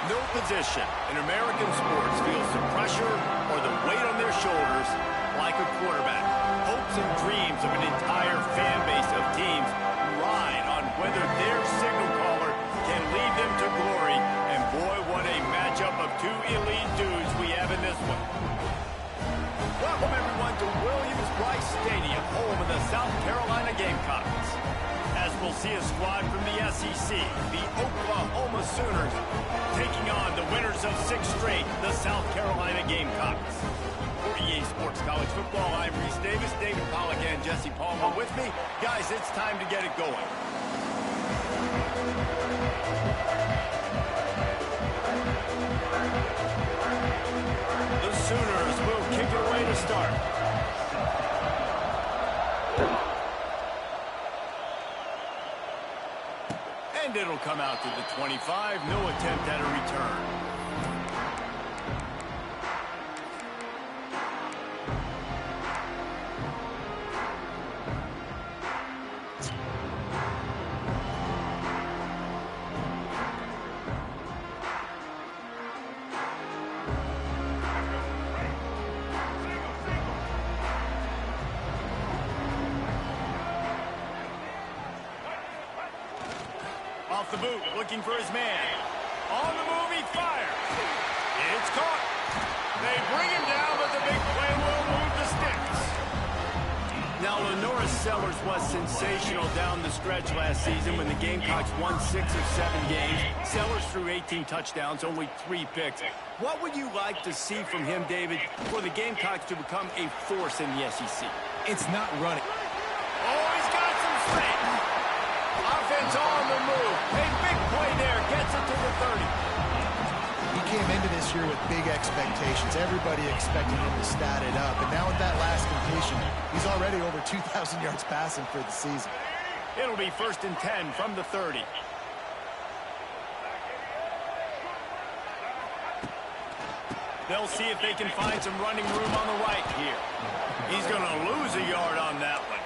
No position in American sports feels the pressure or the weight on their shoulders like a quarterback. Hopes and dreams of an entire fan base of teams ride on whether their signal caller can lead them to glory. And boy, what a matchup of two elite dudes we have in this one. Welcome, everyone, to Williams-Brice Stadium, home of the South Carolina Gamecocks. As we'll see a squad from the SEC, the Oklahoma Sooners, taking on the winners of 6 straight, the South Carolina Gamecocks. For EA Sports College Football, I'm Reese Davis, David Pollack, and Jesse Palmer with me. Guys, it's time to get it going. The Sooners will kick it away to start. And it'll come out to the 25. No attempt at a return. Off the boot, looking for his man. On the move, he fires. It's caught. They bring him down, but the big play will move the sticks. Now, Lenora Sellers was sensational down the stretch last season when the Gamecocks won 6 of 7 games. Sellers threw 18 touchdowns, only 3 picks. What would you like to see from him, David, for the Gamecocks to become a force in the SEC? It's not running. Oh, he's got some strength. Offense on the move. A big play there. Gets it to the 30. He came into this year with big expectations. Everybody expected him to stat it up. And now with that last completion, he's already over 2,000 yards passing for the season. It'll be 1st and 10 from the 30. They'll see if they can find some running room on the right here. He's going to lose a yard on that one.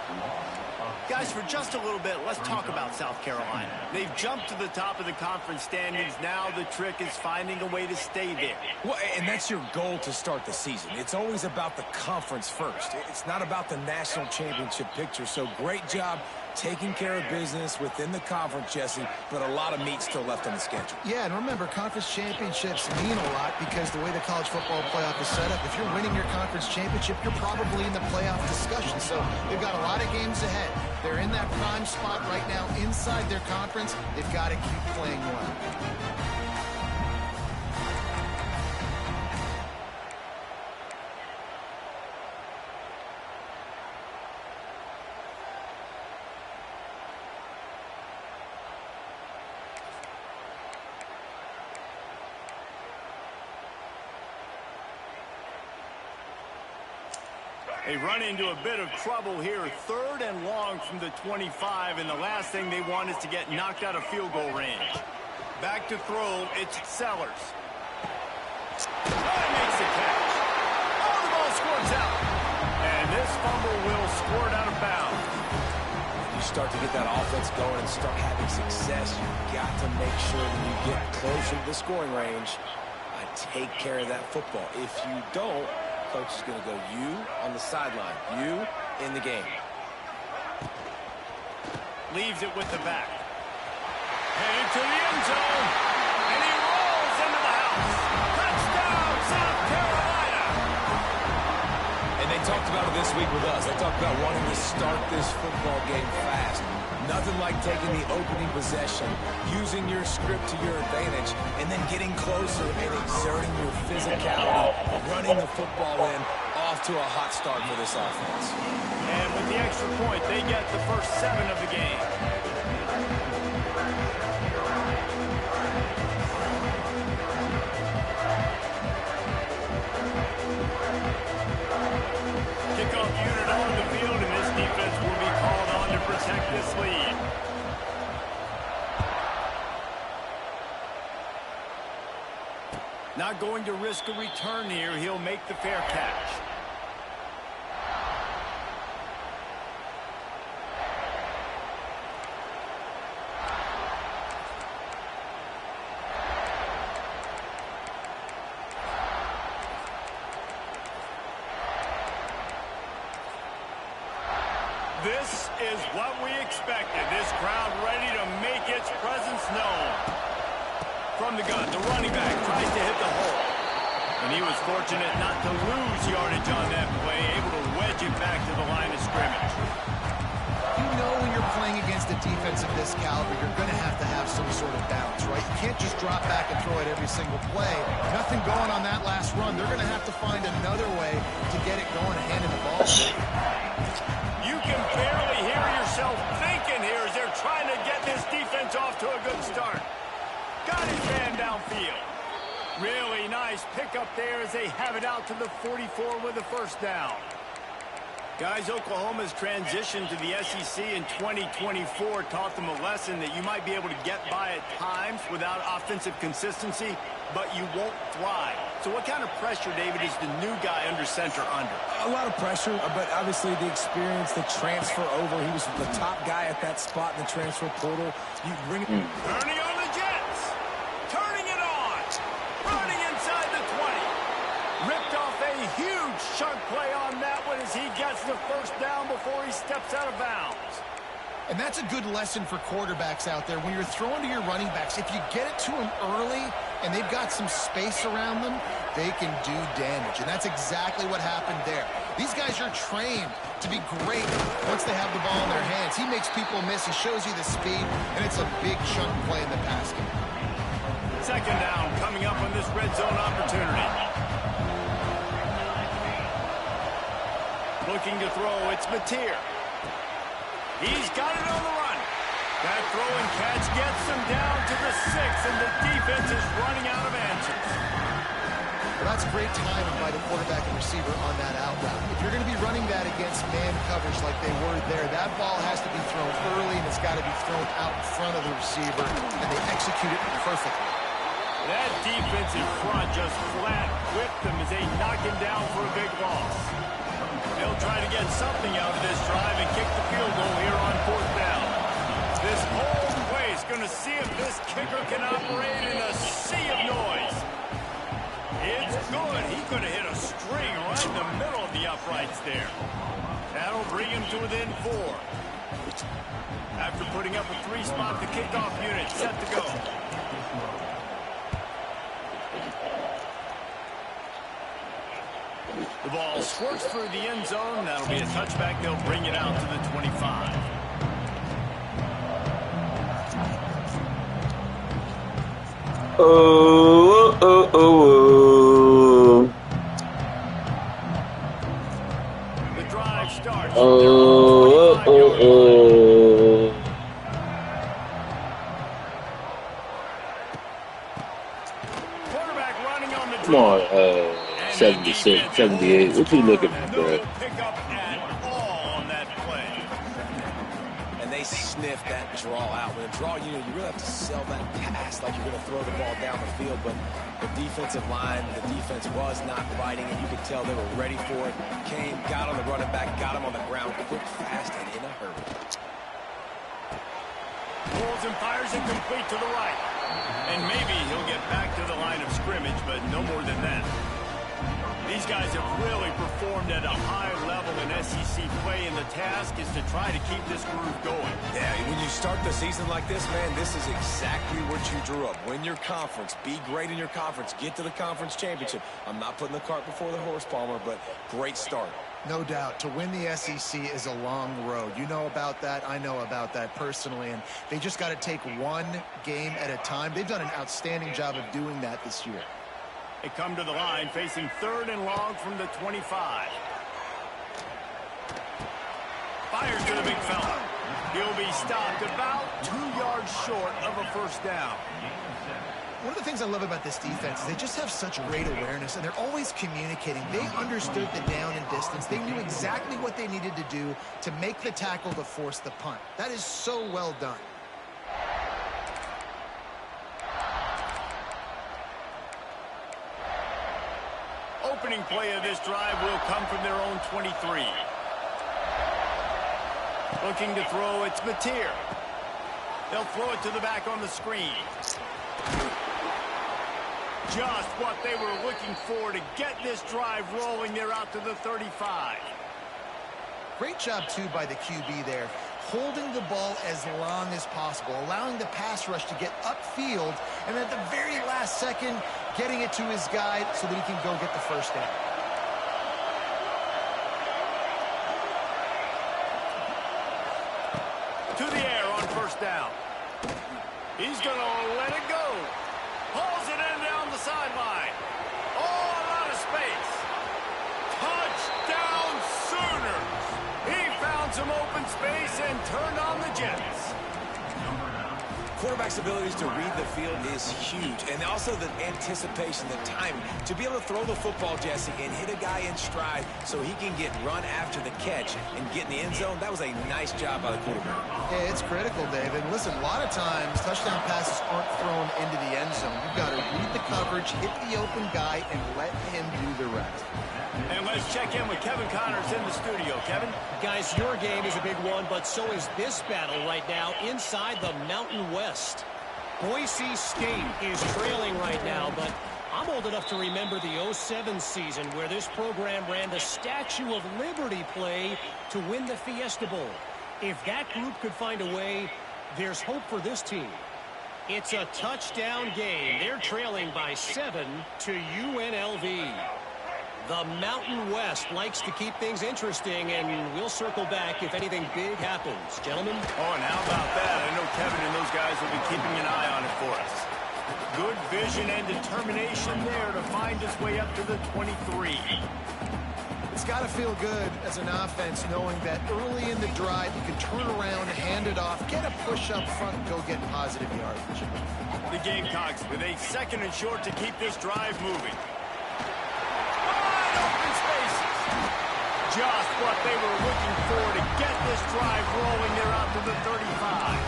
Guys, for just a little bit, let's talk about South Carolina. They've jumped to the top of the conference standings. Now the trick is finding a way to stay there. Well, and that's your goal to start the season. It's always about the conference first. It's not about the national championship picture. So great job taking care of business within the conference, Jesse, but a lot of meat still left on the schedule. Yeah, and remember, conference championships mean a lot because the way the college football playoff is set up, if you're winning your conference championship, you're probably in the playoff discussion. So they've got a lot of games ahead. They're in that prime spot right now inside their conference. They've got to keep playing well. They run into a bit of trouble here. 3rd and long from the 25, and the last thing they want is to get knocked out of field goal range. Back to throw, it's Sellers. Oh, he makes the catch. Oh, the ball squirts out. And this fumble will squirt out of bounds. You start to get that offense going and start having success, you've got to make sure when you get closer to the scoring range, take care of that football. If you don't, coach is going to go you on the sideline, you in the game. Leaves it with the back. Headed to the end zone. And he rolls into the house. Touchdown, South Carolina. And they talked about it this week with us. They talked about wanting to start this football game fast. Nothing like taking the opening possession, using your script to your advantage, and then getting closer and exerting your physicality, running the football in, off to a hot start for this offense. And with the extra point, they get the first 7 of the game. Kickoff unit on the field, and this defense will be called on to protect this lead. Not going to risk a return here. He'll make the fair catch. This is what we expected. This crowd ready to make its presence known. From the gun, the running back tries to hit the hole. And he was fortunate not to lose yardage on that play, able to wedge it back to the line of scrimmage. You know when you're playing against a defense of this caliber, you're going to have some sort of balance, right? You can't just drop back and throw it every single play. Nothing going on that last run. They're going to have to find another way to get it going and handing the ball. You can barely hear yourself thinking here as they're trying to get this defense off to a good start. Got his man downfield. Really nice pickup there as they have it out to the 44 with a first down. Guys, Oklahoma's transition to the SEC in 2024 taught them a lesson that you might be able to get by at times without offensive consistency, but you won't thrive. So what kind of pressure, David, is the new guy under center under? A lot of pressure, but obviously the experience, the transfer over. He was the top guy at that spot in the transfer portal. You bring Turning on the Jets. Turning it on. Running inside the 20. Ripped off a huge chunk play on that one as he gets the first down before he steps out of bounds. And that's a good lesson for quarterbacks out there. When you're throwing to your running backs, if you get it to them early and they've got some space around them, they can do damage. And that's exactly what happened there. These guys are trained to be great once they have the ball in their hands. He makes people miss. He shows you the speed, and it's a big chunk play in the pass game. Second down coming up on this red zone opportunity. Looking to throw, it's Mateer. He's got it on the run. That throw and catch gets him down to the 6, and the defense is running out of answers. Well, that's great timing by the quarterback and receiver on that out route. If you're going to be running that against man coverage like they were there, that ball has to be thrown early, and it's got to be thrown out in front of the receiver, and they execute it perfectly. That defense in front just flat whipped them as they knock him down for a big loss. They'll try to get something out of this drive and kick the field goal here on fourth down. This whole play is going to see if this kicker can operate in a sea of noise. It's good. He could have hit a string right in the middle of the uprights there. That'll bring him to within 4. After putting up a 3-spot, the kickoff unit set to go. The ball squirts through the end zone. That'll be a touchback. They'll bring it out to the 25. The drive starts. Quarterback running on the Come on, 76, 78. What you looking at, bro? No pickup at all on that play. and they sniff that draw out. With a draw, you really have to sell that pass like you're going to throw the ball down the field. But the defensive line, the defense was not fighting, and you could tell they were ready for it. Came, got on the running back, got him on the ground quick, fast, and in a hurry. Pulls and fires it complete to the right. And maybe he'll get back to the line of scrimmage, but no more than that. These guys have really performed at a high level in SEC play, and the task is to try to keep this groove going. Yeah, when you start the season like this, man, this is exactly what you drew up. Win your conference. Be great in your conference. Get to the conference championship. I'm not putting the cart before the horse, Palmer, but great start. No doubt. To win the SEC is a long road. You know about that. I know about that personally. And they just got to take one game at a time. They've done an outstanding job of doing that this year. They come to the line facing 3rd and long from the 25. Fires to the big fella. He'll be stopped about 2 yards short of a first down. One of the things I love about this defense is they just have such great awareness, and they're always communicating. They understood the down and distance. They knew exactly what they needed to do to make the tackle to force the punt. That is so well done. Opening play of this drive will come from their own 23. Looking to throw, it's Mateer. They'll throw it to the back on the screen. Just what they were looking for to get this drive rolling. They're out to the 35. Great job, too, by the QB there, holding the ball as long as possible, allowing the pass rush to get upfield, and at the very last second, getting it to his guy so that he can go get the first down. To the air on first down. He's going to let it go. Pulls it in down the sideline. All out of space. Touchdown Sooners. He found some open space and turned on the Jets. Quarterback's abilities to read the field is huge, and also the anticipation, the timing. To be able to throw the football, Jesse, and hit a guy in stride so he can get run after the catch and get in the end zone, that was a nice job by the quarterback. Yeah, it's critical, David. Listen, a lot of times, touchdown passes aren't thrown into the end zone. You've got to read the coverage, hit the open guy, and let him do the rest. And let's check in with Kevin Connors in the studio. Kevin? Guys, your game is a big one, but so is this battle right now inside the Mountain West. Boise State is trailing right now, but I'm old enough to remember the 07 season where this program ran the Statue of Liberty play to win the Fiesta Bowl. If that group could find a way, there's hope for this team. It's a touchdown game. They're trailing by 7 to UNLV. The Mountain West likes to keep things interesting, and we'll circle back if anything big happens. Gentlemen? Oh, and how about that? I know Kevin and those guys will be keeping an eye on it for us. Good vision and determination there to find his way up to the 23. It's got to feel good as an offense knowing that early in the drive you can turn around, hand it off, get a push up front, and go get positive yardage. The Gamecocks with a second and short to keep this drive moving. Open spaces. Just what they were looking for to get this drive rolling. They're out to the 35.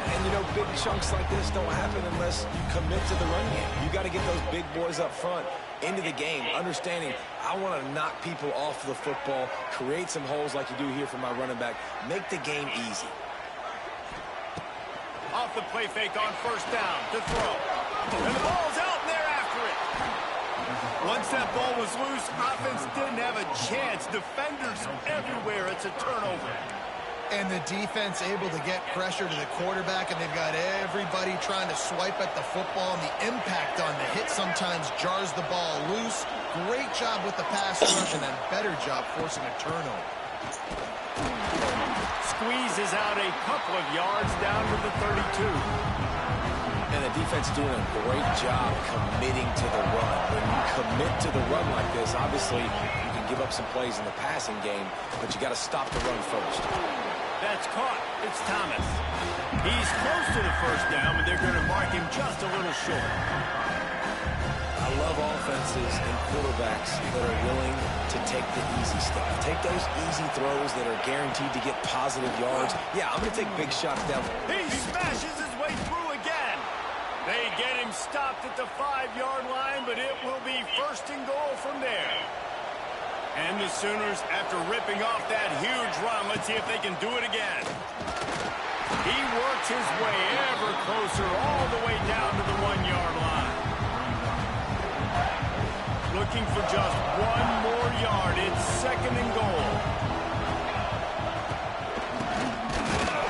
And, you know, big chunks like this don't happen unless you commit to the run game. You got to get those big boys up front into the game, understanding I want to knock people off the football, create some holes like you do here for my running back, make the game easy. Off the play fake on first down to throw. And the ball's out, and they're after it. Once that ball was loose, offense didn't have a chance. Defenders everywhere. It's a turnover. And the defense able to get pressure to the quarterback, and they've got everybody trying to swipe at the football, and the impact on the hit sometimes jars the ball loose. Great job with the pass rush, and then better job forcing a turnover. Squeezes out a couple of yards down to the 32. And the defense doing a great job committing to the run. When you commit to the run like this, obviously you can give up some plays in the passing game, but you got to stop the run first. That's caught. It's Thomas. He's close to the first down, but they're going to mark him just a little short. I love offenses and quarterbacks that are willing to take the easy stuff. Take those easy throws that are guaranteed to get positive yards. Yeah, I'm going to take big shots down. He smashes his way through again. They get him stopped at the 5-yard line, but it will be first and goal from there. And the Sooners, after ripping off that huge run, let's see if they can do it again. He works his way ever closer all the way down to the 1-yard line. Looking for just one more yard. It's second and goal.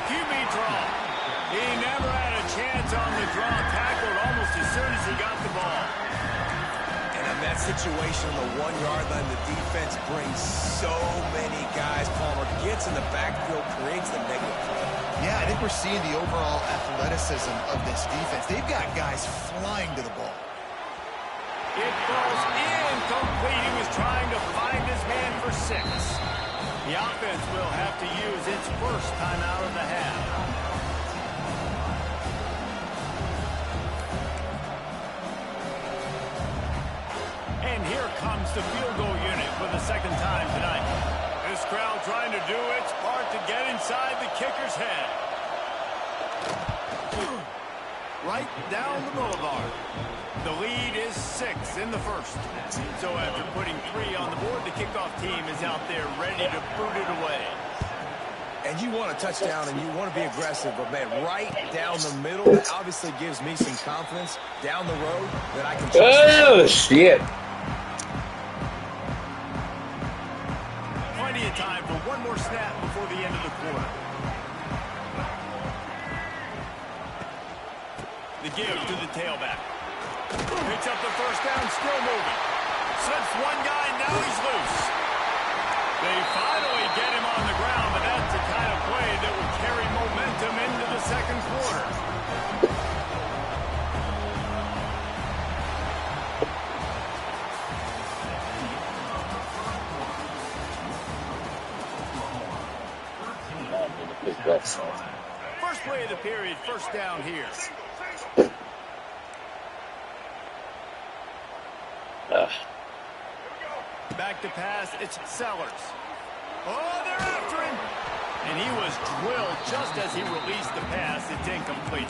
QB draw. He never had a chance on the draw. Tackled almost as soon as he got the ball. And in that situation on the 1-yard line, the defense brings so many guys. Palmer gets in the backfield, creates the negative play. Yeah, I think we're seeing the overall athleticism of this defense. They've got guys flying to the ball. It falls incomplete. He was trying to find his man for 6. The offense will have to use its first timeout of the half. And here comes the field goal unit for the second time tonight. This crowd trying to do its part to get inside the kicker's head. Right down the boulevard. The lead is 6 in the first. So after putting 3 on the board, the kickoff team is out there ready to boot it away. And you want a touchdown and you want to be aggressive, but man, right down the middle, that obviously gives me some confidence down the road that I can trust. Oh, shit. 20 plenty of time for one more snap before the end of the quarter. The give to the tailback. Picks up the first down, still moving. Slips one guy, now he's loose. They finally get him on the ground, but that's the kind of play that will carry momentum into the second quarter. First play of the period, first down here. Back to pass, it's Sellers. Oh, they're after him! And he was drilled just as he released the pass. It's incomplete.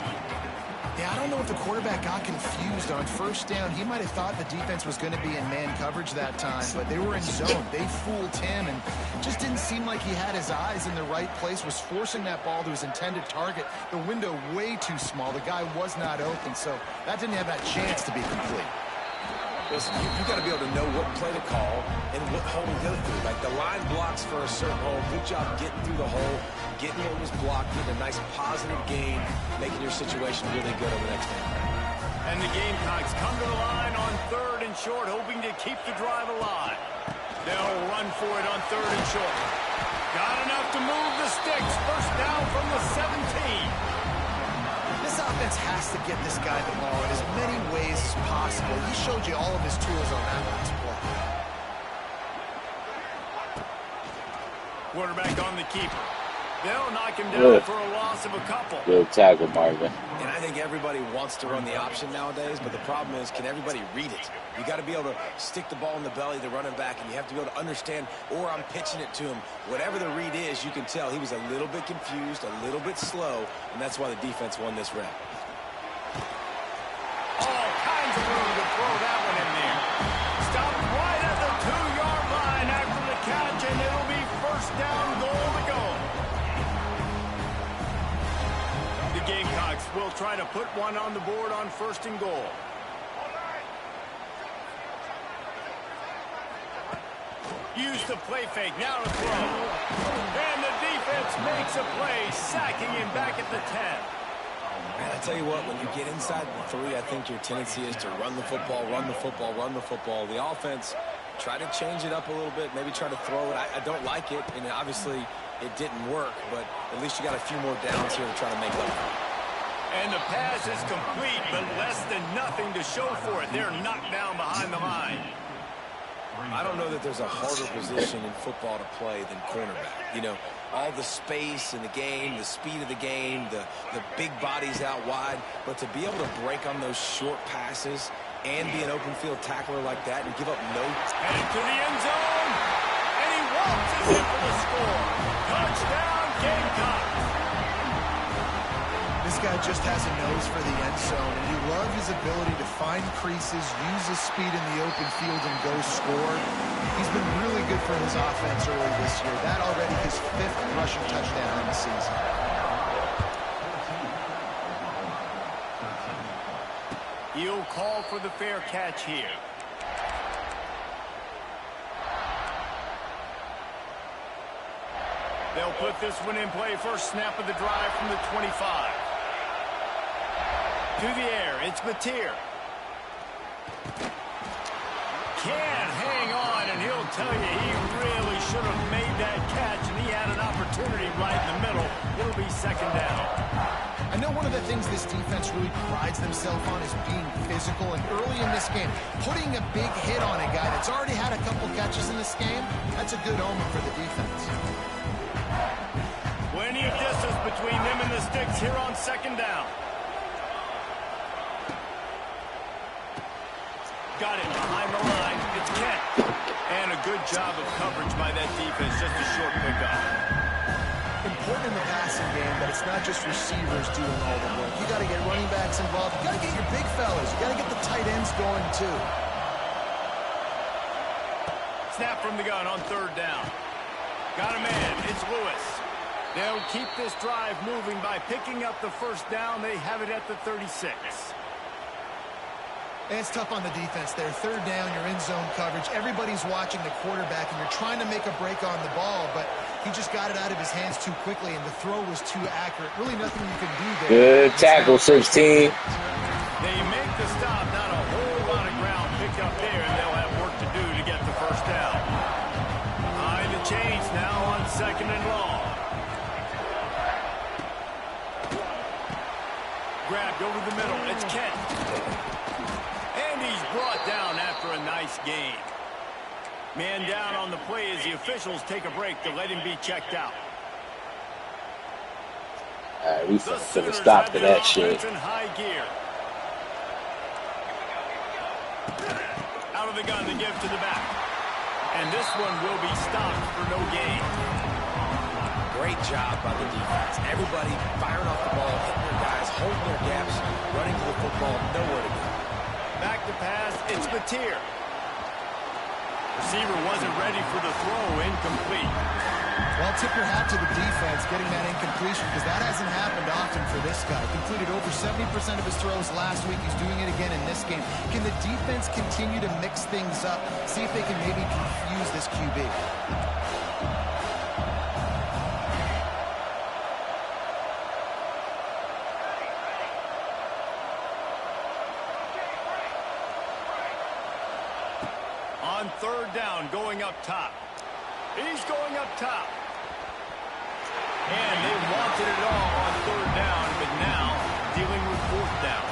Yeah, I don't know if the quarterback got confused on first down. He might have thought the defense was going to be in man coverage that time, but they were in zone. They fooled him and just didn't seem like he had his eyes in the right place, was forcing that ball to his intended target. The window way too small. The guy was not open, so that didn't have that chance to be complete. Listen, you got to be able to know what play to call and what hole to go through. Like the line blocks for a certain hole. Good job getting through the hole, getting what was blocked, getting a nice positive gain, making your situation really good on the next one. And the Gamecocks come to the line on third and short, hoping to keep the drive alive. They'll run for it on third and short. Got enough to move the sticks. First down from the 17. This offense has to get this guy the ball in as many ways as possible. He showed you all of his tools on that last play. Quarterback on the keeper. They'll knock him down for a loss of a couple. Good tackle, Marvin. And I think everybody wants to run the option nowadays, but the problem is, can everybody read it? You got to be able to stick the ball in the belly of the running back, and you have to be able to understand, or I'm pitching it to him. Whatever the read is, you can tell he was a little bit confused, a little bit slow, and that's why the defense won this rep. All kinds of room to throw that one in there. Stopped right at the 2-yard line after the catch, and it'll be first down, goal to go. The Gamecocks will try to put one on the board on first and goal. Use the play fake, now to throw. And the defense makes a play, sacking him back at the 10. Man, I tell you what, when you get inside the 3, I think your tendency is to run the football, run the football, run the football. The offense, try to change it up a little bit, maybe try to throw it. I don't like it, and obviously it didn't work, but at least you got a few more downs here to try to make up for it. And the pass is complete, but less than nothing to show for it. They're knocked down behind the line. I don't know that there's a harder position in football to play than cornerback. You know, all the space in the game, the speed of the game, the big bodies out wide. But to be able to break on those short passes and be an open field tackler like that and give up no... Headed to the end zone, and he waltzes in for the score. Touchdown, Gamecocks. This guy just has a nose for the end zone, and you love his ability to find creases, use his speed in the open field, and go score. He's been really good for his offense early this year. That already his 5th rushing touchdown in the season. He'll call for the fair catch here. They'll put this one in play. First snap of the drive from the 25. To the air, it's Mateer. Can't hang on, and he'll tell you he really should have made that catch, and he had an opportunity right in the middle. It'll be second down. I know one of the things this defense really prides themselves on is being physical, and early in this game, putting a big hit on a guy that's already had a couple catches in this game, that's a good omen for the defense. Plenty of distance between them and the sticks here on second down. Got it behind the line. It's Kent. And a good job of coverage by that defense. Just a short pickup. Important in the passing game that it's not just receivers doing all the work. You got to get running backs involved. You got to get your big fellas. You got to get the tight ends going too. Snap from the gun on third down. Got a man. It's Lewis. They'll keep this drive moving by picking up the first down. They have it at the 36. And it's tough on the defense there. Third down, you're in zone coverage. Everybody's watching the quarterback, and you're trying to make a break on the ball, but he just got it out of his hands too quickly, and the throw was too accurate. Really nothing you can do there. Good tackle, 16. They make the stop. Not a whole lot of ground picked up there, and they'll have work to do to get the first down. Behind the chains now on 2nd and long. Grabbed over the middle. It's Kent. And he's brought down after a nice gain. Man down on the play as the officials take a break to let him be checked out. All right, we finna stop to that shit. In high gear. Out of the gun to give to the back. And this one will be stopped for no gain. Great job by the defense. Everybody firing off the ball, hitting their guys, holding their gaps, running to the football, nowhere to go. Back to pass, it's Mateer. Receiver wasn't ready for the throw, incomplete. Well, tip your hat to the defense getting that incompletion, because that hasn't happened often for this guy. Completed over 70% of his throws last week. He's doing it again in this game. Can the defense continue to mix things up? See if they can maybe confuse this QB. On 3rd down, going up top. He's going up top. And they wanted it all on 3rd down, but now dealing with 4th down.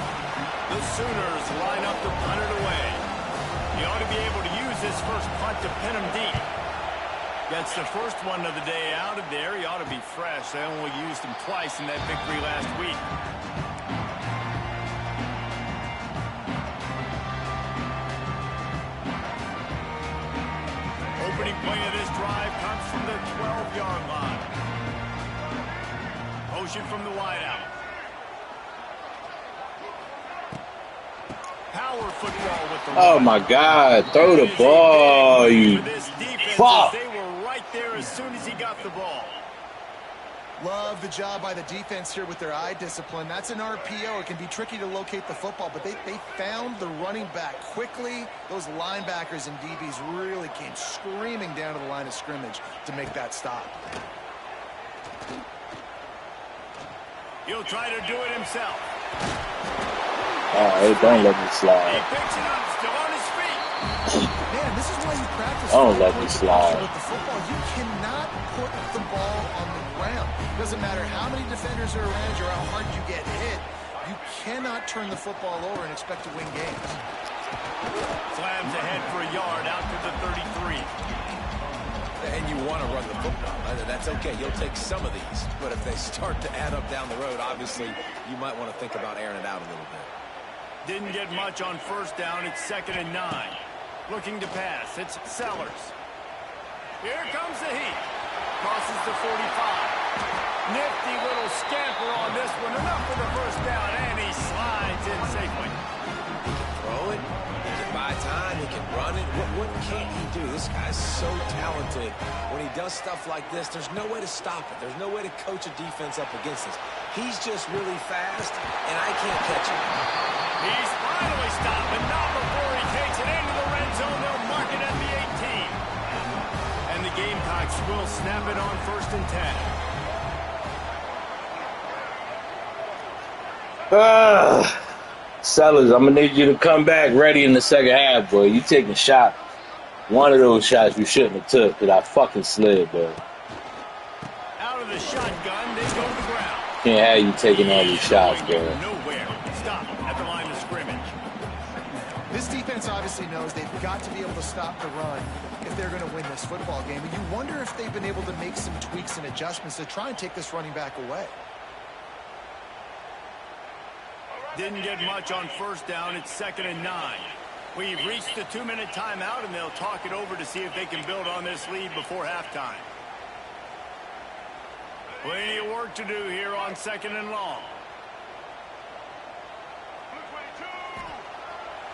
The Sooners line up to punt it away. He ought to be able to use this first punt to pin him deep. Gets the first one of the day out of there. He ought to be fresh. They only used him twice in that victory last week. Opening play of this drive comes from the 12-yard line. Motion from the wideout. Power football with the Oh my God! Throw the ball, you fuck! They were right there as soon as he got the ball. Love the job by the defense here with their eye discipline. That's an RPO. It can be tricky to locate the football, but they found the running back quickly. Those linebackers and DBs really came screaming down to the line of scrimmage to make that stop. He'll try to do it himself. All right, don't let me He slide. picks it up, still on his feet. Man, this is why you practice. Don't let me slide. With the football, you cannot put the ball on the ground. Doesn't matter how many defenders are around you or how hard you get hit. You cannot turn the football over and expect to win games. Slams ahead for a yard out to the 33. And you want to run the football. That's okay. You'll take some of these. But if they start to add up down the road, obviously, you might want to think about airing it out a little bit. Didn't get much on 1st down. It's 2nd and 9. Looking to pass. It's Sellers. Here comes the heat. Crosses the 45. Nifty little scamper on this one. Enough for the first down, and he slides in safely. He can throw it. He can buy time. He can run it. What can't he do? This guy's so talented. When he does stuff like this, there's no way to stop it. There's no way to coach a defense up against this. He's just really fast, and I can't catch him. He's finally stopped, but not before he takes it into the red zone. They'll mark it at the 18. And the Gamecocks will snap it on 1st and 10. Sellers, I'm gonna need you to come back ready in the second half, boy. You taking a shot. One of those shots you shouldn't have took, because I fucking slid, bro. Out of the shotgun, they go to the ground. Can't have you taking all these shots, bro. Nowhere. Stop at the line of scrimmage. This defense obviously knows they've got to be able to stop the run if they're going to win this football game. And you wonder if they've been able to make some tweaks and adjustments to try and take this running back away. Didn't get much on 1st down. It's 2nd and 9. We've reached the 2-minute timeout, and they'll talk it over to see if they can build on this lead before halftime. Plenty of work to do here on 2nd and long.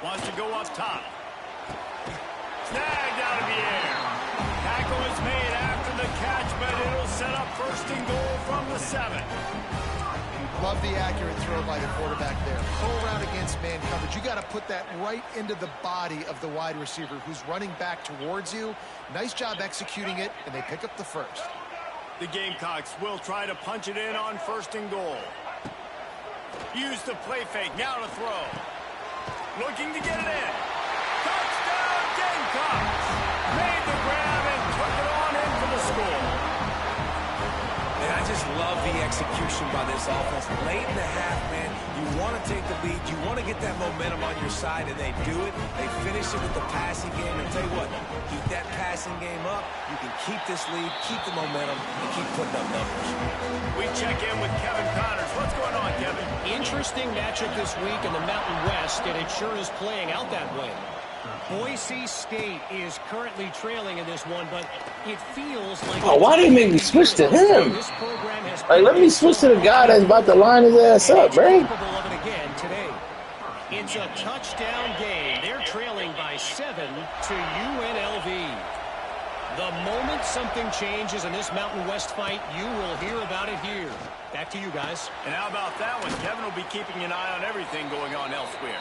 Wants to go up top. Snagged out of the air. Tackle is made after the catch, but it'll set up 1st and goal from the 7. Love the accurate throw by the quarterback there. Pull around against man coverage. You got to put that right into the body of the wide receiver who's running back towards you. Nice job executing it, and they pick up the first. The Gamecocks will try to punch it in on 1st and goal. Use the play fake. Now to throw. Looking to get it in. Touchdown Gamecocks! Made the grab and took it on in for the score. And I just love the execution by this offense. Late in the half, man, you want to take the lead. You want to get that momentum on your side, and they do it. They finish it with the passing game. And tell you what, keep that passing game up. You can keep this lead, keep the momentum, and keep putting up numbers. We check in with Kevin Connors. What's going on, Kevin? Interesting matchup this week in the Mountain West, and it sure is playing out that way. Boise State is currently trailing in this one, but it feels like... Oh, why did he make me switch to him? Like, let me switch to the guy that's about to line his ass up, bro. It's a touchdown game. They're trailing by 7 to UNLV. The moment something changes in this Mountain West fight, you will hear about it here. Back to you guys. And how about that one? Kevin will be keeping an eye on everything going on elsewhere.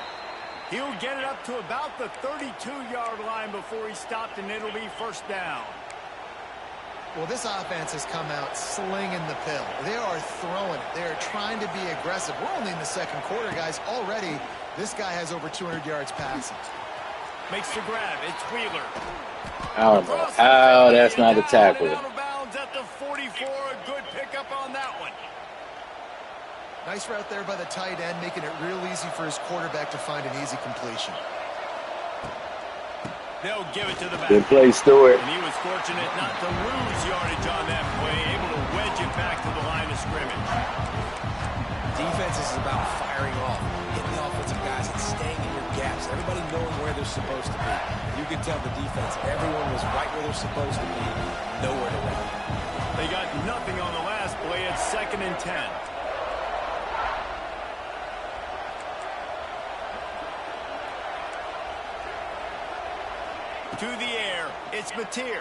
He'll get it up to about the 32-yard line before he stopped, and it'll be 1st down. Well, this offense has come out slinging the pill. They are throwing it. They are trying to be aggressive. We're only in the 2nd quarter, guys. Already, this guy has over 200 yards passing. Makes the grab. It's Wheeler. I don't know. Oh, that's not a tackle. Out of bounds at the 44. A good pickup on that one. Nice route there by the tight end, making it real easy for his quarterback to find an easy completion. They'll give it to the back. Good play, Stewart. And he was fortunate not to lose yardage on that play, able to wedge it back to the line of scrimmage. Defense is about firing off, hitting the offensive guys, and staying in your gaps. Everybody knowing where they're supposed to be. You can tell the defense, everyone was right where they're supposed to be, nowhere to run. They got nothing on the last play. It's 2nd and 10. To the air, it's Mateer.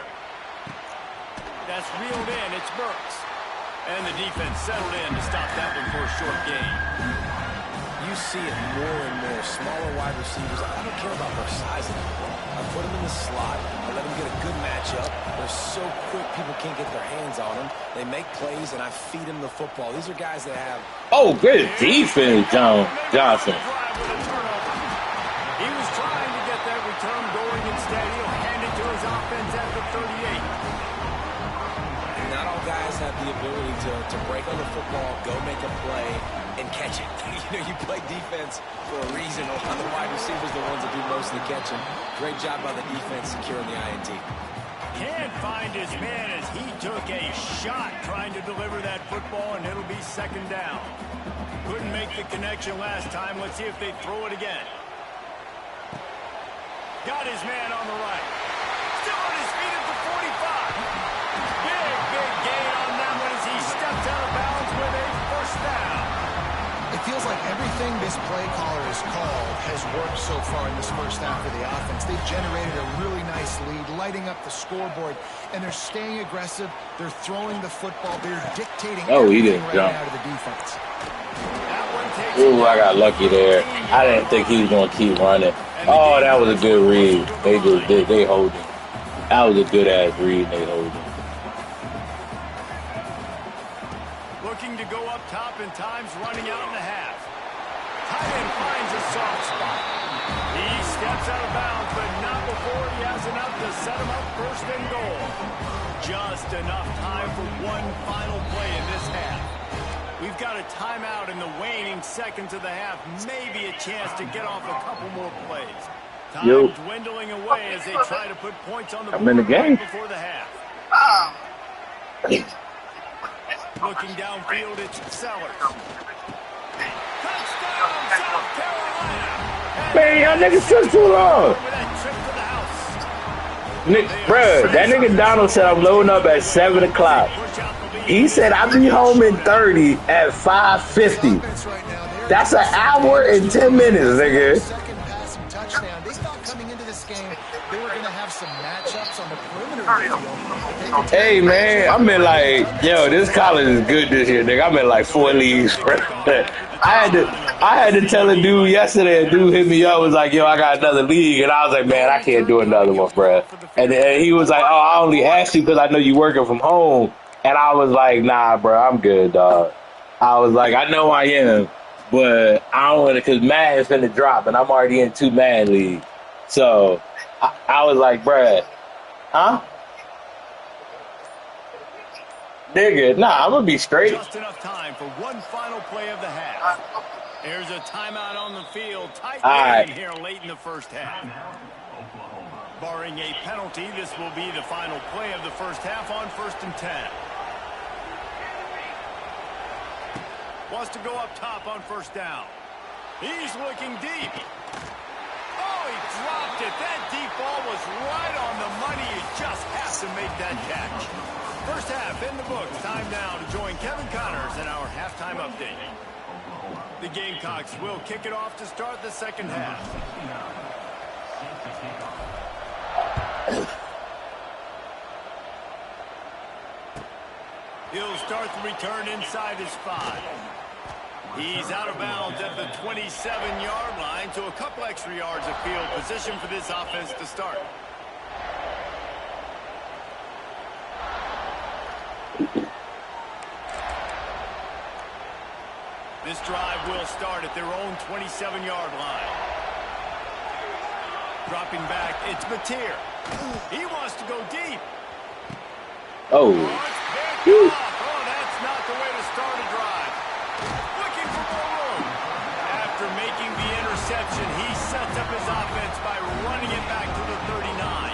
That's reeled in, it's Burks. And the defense settled in to stop that one for a short gain. You see it more and more. Smaller wide receivers, I don't care about their size anymore. I put them in the slot. I let them get a good matchup. They're so quick, people can't get their hands on them. They make plays, and I feed them the football. These are guys that have... Oh, good defense, Johnson. He was trying to get that return going instead. He'll hand it to his offense at the 38. And not all guys have the ability to break on the football, go make a play, and catch it. You play defense for a reason. A lot of the wide receivers are the ones that do most of the catching. Great job by the defense securing the INT. Can't find his man as he took a shot trying to deliver that football, and it'll be 2nd down. Couldn't make the connection last time. Let's see if they throw it again. Got his man on the right. Still on his feet at the 45. Big gain on that one as he steps out of bounds with a 1st down. It feels like everything this play caller has called has worked so far in this 1st half of the offense. They've generated a really nice lead, lighting up the scoreboard, and they're staying aggressive. They're throwing the football. They're dictating everything right now to the defense. Ooh, I got lucky there. I didn't think he was going to keep running. Oh, that was a good read. They hold him. That was a good-ass read, they hold him. Looking to go up top, and time's running out in the half. Tight end finds a soft spot. He steps out of bounds, but not before he has enough to set him up 1st and goal. Just enough time for one final play in this half. We've got a timeout in the waning seconds of the half. Maybe a chance to get off a couple more plays. Time dwindling away as they try to put points on the board right before the half. Looking downfield, it's Sellers. Touchdown, South Carolina! Man, y'all niggas took too long. Bruh, that nigga Donald said I'm loading up at 7 o'clock. He said I'll be home in 30 at 5:50. That's an hour and 10 minutes, nigga. Second passing touchdown. They thought coming into this game they were going to have some matchups on the perimeter Hey, man, I'm in like, yo, this college is good this year, nigga. I'm in like 4 leagues. I had to tell a dude yesterday. A dude hit me up, was like, yo, I got another league, and I was like, man, I can't do another one, bro. And he was like, oh, I only asked you because I know you working from home. And I was like, nah, bro, I'm good, dog. I was like, I know I am, but I don't want to, because Madden's finna drop, and I'm already in 2 Madden leagues. So I was like, bruh, huh? Nigga, nah, I'm gonna be straight. Just enough time for one final play of the half. There's a timeout on the field. Tight game here late in the first half. Barring a penalty, this will be the final play of the first half on 1st and 10. Wants to go up top on 1st down. He's looking deep. Oh, he dropped it. That deep ball was right on the money. You just have to make that catch. First half in the books. Time now to join Kevin Connors in our halftime update. The Gamecocks will kick it off to start the second half. He'll start the return inside his 5. He's out of bounds at the 27-yard line, so a couple extra yards of field position for this offense to start. This drive will start at their own 27-yard line. Dropping back, it's Mateer. He wants to go deep. Oh. Oh, that's not the way to start a drive. Looking for more room. After making the interception, he sets up his offense by running it back to the 39.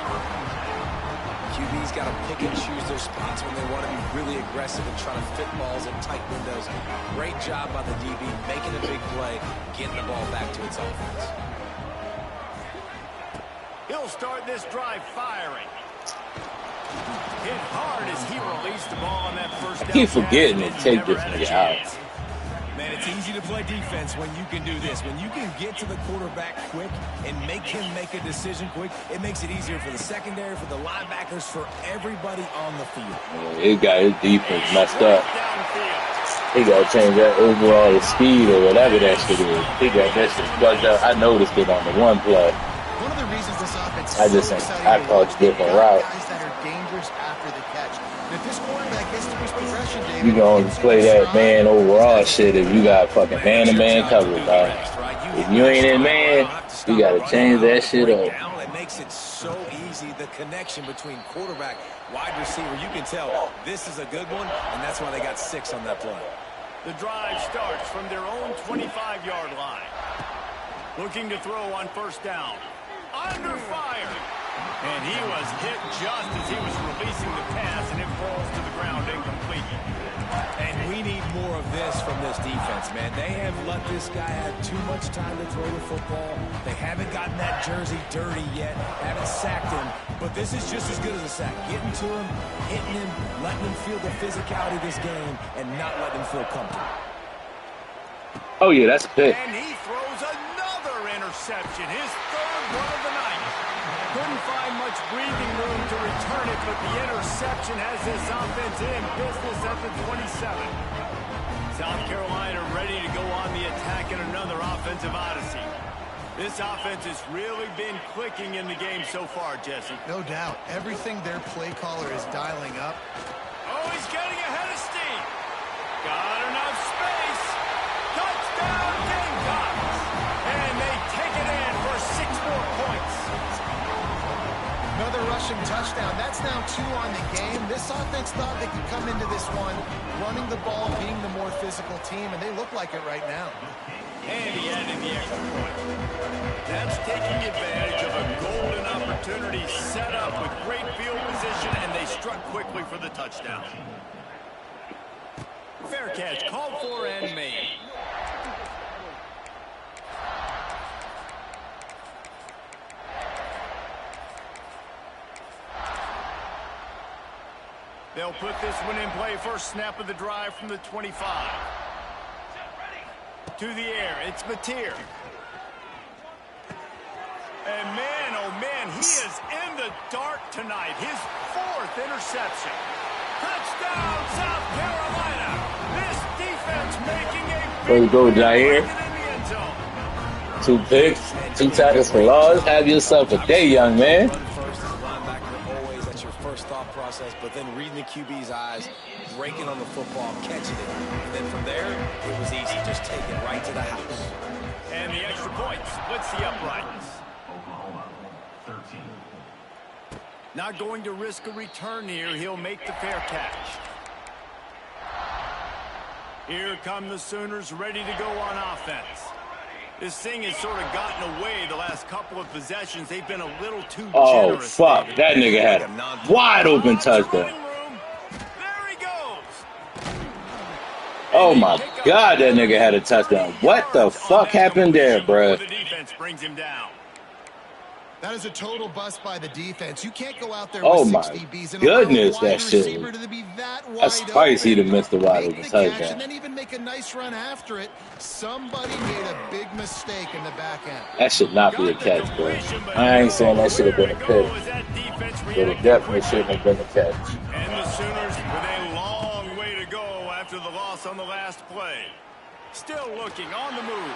QB's got to pick and choose their spots when they want to be really aggressive and try to fit balls in tight windows. Great job by the DB making a big play, getting the ball back to its offense. He'll start this drive firing. Hit hard as he released the ball on that first down. I keep forgetting to take this nigga out. Man, it's easy to play defense when you can do this. When you can get to the quarterback quick and make him make a decision quick, it makes it easier for the secondary, for the linebackers, for everybody on the field. Yeah, he got his defense messed up. He got to change that overall speed or whatever that shit is. He got that shit fucked up. I noticed it on the one play. One of the reasons this offense I just think I caught a different route. Guys that are dangerous after the catch. And if this quarterback gets through his progression, David, You gonna play that man overall shit if you got fucking man-to-man coverage, dog. If you ain't in man, you gotta change that shit up. It makes it so easy, the connection between quarterback, wide receiver. You can tell this is a good one, and that's why they got 6 on that play. The drive starts from their own 25-yard line. Looking to throw on 1st down. Under fire. And he was hit just as he was releasing the pass, and it falls to the ground incomplete. And we need more of this from this defense, man. They have let this guy have too much time to throw the football. They haven't gotten that jersey dirty yet, haven't sacked him. But this is just as good as a sack. Getting to him, hitting him, letting him feel the physicality of this game, and not letting him feel comfortable. Oh yeah, that's a pick. And he throws another interception, his 3rd one of the night. Couldn't find much breathing room to return it, but the interception has this offense in business at the 27. South Carolina ready to go on the attack in another offensive odyssey. This offense has really been clicking in the game so far, Jesse. no doubt, everything their play caller is dialing up. Oh, he's getting ahead of steam. Got enough space. Touchdown, Gamecocks. And they take it in for 6 more points. Another rushing touchdown. That's now 2 on the game. This offense thought they could come into this one running the ball, being the more physical team, and they look like it right now. And he added the extra point. That's taking advantage of a golden opportunity set up with great field position, and they struck quickly for the touchdown. Fair catch called for and made. They'll put this one in play. First snap of the drive from the 25. To the air, it's Mateer. And man, oh man, he is in the dark tonight. His 4th interception. Touchdown, South Carolina. This defense making a There you big go, play Jair. in the end zone. 2 picks, 2 tackles for loss. Have yourself a day, young man. Run first as a linebacker, always that's your first thought process, but then reading the QB's eyes, breaking on the football, catching it, and then from there, it was easy. Just take it right to the house. And the extra point splits the uprights. Not going to risk a return here. He'll make the fair catch. Here come the Sooners ready to go on offense. This thing has sort of gotten away the last couple of possessions. They've been a little too Oh, generous. fuck. David. That nigga had a wide open touchdown. There he goes. Oh, my God, that nigga had a touchdown. What the fuck happened there, bruh? The defense brings him down. That is a total bust by the defense. You can't go out there Oh, with my 60 Bs and goodness, allow a wide that shit receiver was- to be that wide That's twice open. he'd have missed a wide Make open the touchdown. catch and then even make a nice run after it. Somebody made a big mistake in the back end. That should not be a catch, bro. I ain't saying that should have been a pick, but it definitely shouldn't have been a catch. And the Sooners with a long way to go after the loss on the last play. Still looking on the move.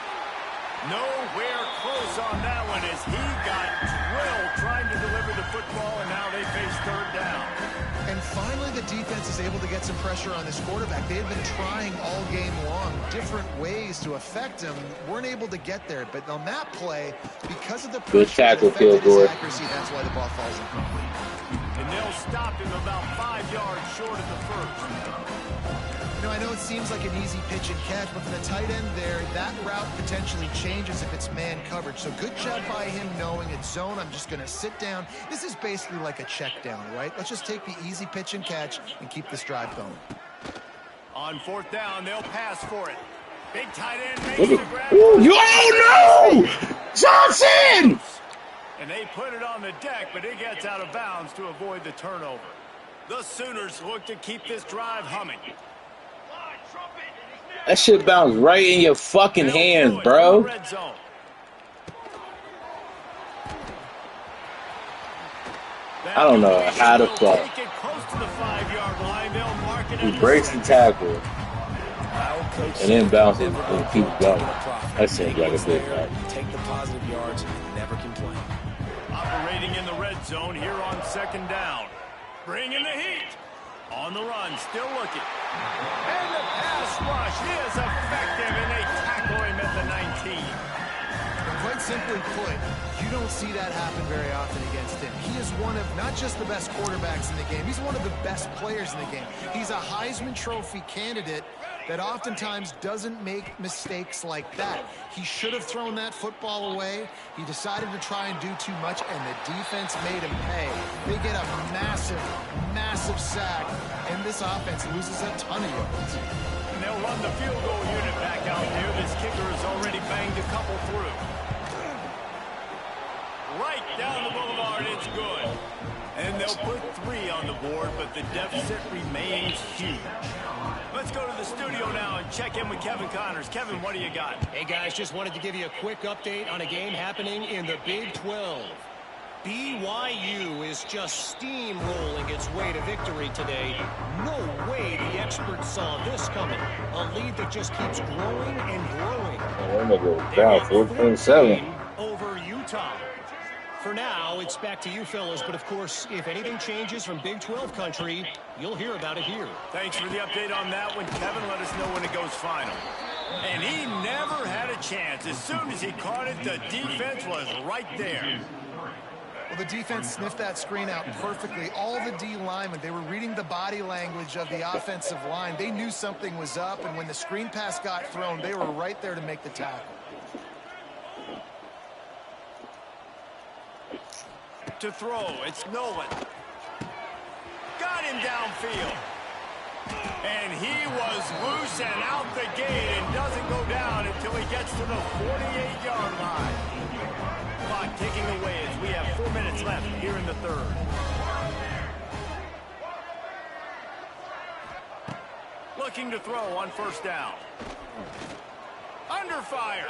Nowhere close on that one as he got drilled trying to deliver the football, and now they face 3rd down. And finally, the defense is able to get some pressure on this quarterback. They had been trying all game long different ways to affect him. Weren't able to get there. But on that play, because of the Good pressure tackle, that affected field his goal. accuracy, that's why the ball falls incomplete. And they'll stop him about 5 yards short of the 1st. You know, I know it seems like an easy pitch and catch, but for the tight end there, that route potentially changes if it's man coverage. So good job by him knowing it's zone. I'm just going to sit down. This is basically like a check down, right? Let's just take the easy pitch and catch and keep this drive going. On 4th down, they'll pass for it. Big tight end makes Look the at, grab. ooh, oh no! Johnson! And they put it on the deck, but it gets out of bounds to avoid the turnover. The Sooners look to keep this drive humming. That shit bounced right in your fucking They'll hands, throw it bro. from the red zone. I don't know how the fuck. Take it close to the 5-yard line. They'll mark it He at the breaks the 6. tackle and then bounces and keeps going. That seems like a big play. Take the positive yards, never complain. Operating in the red zone here on 2nd down. Bringing the heat. On the run, still looking. And the pass rush is effective, and they tackle him at the 19. Quite simply put, you don't see that happen very often against him. He is one of not just the best quarterbacks in the game, he's one of the best players in the game. He's a Heisman Trophy candidate that oftentimes doesn't make mistakes like that. He should have thrown that football away. He decided to try and do too much, and the defense made him pay. They get a massive, massive sack, and this offense loses a ton of yards. And they'll run the field goal unit back out there. This kicker has already banged a couple through. Right down the boulevard, it's good. And they'll put 3 on the board, but the deficit remains huge. Let's go to the studio now and check in with Kevin Connors. Kevin, what do you got? Hey, guys, just wanted to give you a quick update on a game happening in the Big 12. BYU is just steamrolling its way to victory today. No way the experts saw this coming. A lead that just keeps growing and growing. That nigga down 14-7. Over Utah. For now, it's back to you fellas, but of course, if anything changes from Big 12 country, you'll hear about it here. Thanks for the update on that one, Kevin. Let us know when it goes final. And he never had a chance. As soon as he caught it, the defense was right there. Well, the defense sniffed that screen out perfectly. All the D linemen, they were reading the body language of the offensive line. They knew something was up, and when the screen pass got thrown, they were right there to make the tackle. To throw, it's Nolan. Got him downfield. And he was loose and out the gate and doesn't go down until he gets to the 48-yard line. Clock ticking away as we have 4 minutes left here in the 3rd. Looking to throw on 1st down. Under fire.